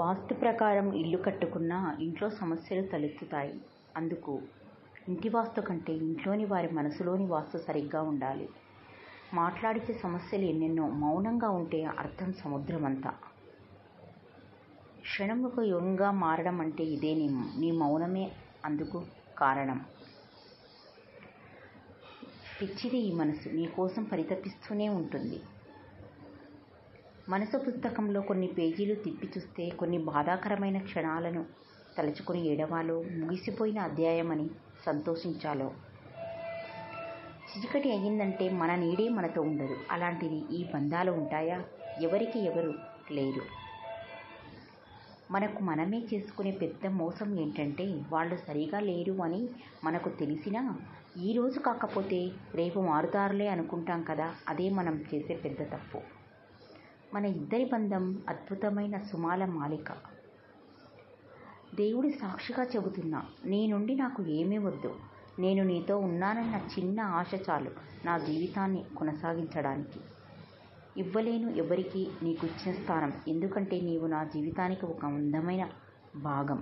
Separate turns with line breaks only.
వాస్తు ప్రకారం ఇల్లు కట్టుకున్నా ఇంట్లో సమస్యలు తలెత్తుతాయి. అందుకు ఇంటి వాస్తు కంటే ఇంట్లోని వారి మనసులోని వాస్తు సరిగ్గా ఉండాలి. మాట్లాడితే సమస్యలు ఎన్నెన్నో, మౌనంగా ఉంటే అర్థం సముద్రమంతా. క్షణముకు యుగంగా మారడం అంటే ఇదే. నీ మౌనమే అందుకు కారణం. పిచ్చిది ఈ మనసు, నీ కోసం పరితపిస్తూనే ఉంటుంది. మనసు పుస్తకంలో కొన్ని పేజీలు తిప్పి చూస్తే కొన్ని బాధాకరమైన క్షణాలను తలుచుకుని ఏడవాలో, ముగిసిపోయిన అధ్యాయమని సంతోషించాలో. చీకటి అయ్యిందంటే మన నీడే మనతో ఉండదు. అలాంటిది ఈ బంధాలు ఉంటాయా? ఎవరికి ఎవరు లేరు. మనకు మనమే చేసుకునే పెద్ద మోసం ఏంటంటే, వాళ్ళు సరిగా లేరు అని మనకు తెలిసినా ఈరోజు కాకపోతే రేపు మారుతారులే అనుకుంటాం కదా. అదే మనం చేసే పెద్ద తప్పు. మన ఇద్దరి బంధం అద్భుతమైన సుమాల మాలిక. దేవుడి సాక్షిగా చెబుతున్నా, నీ నుండి నాకు ఏమీ వద్దు. నేను నీతో ఉన్నానన్న చిన్న ఆశ చాలు నా జీవితాన్ని కొనసాగించడానికి. ఇవ్వలేను ఎవరికీ నీకు ఇచ్చిన స్థానం, ఎందుకంటే నీవు నా జీవితానికి ఒక అందమైన భాగం.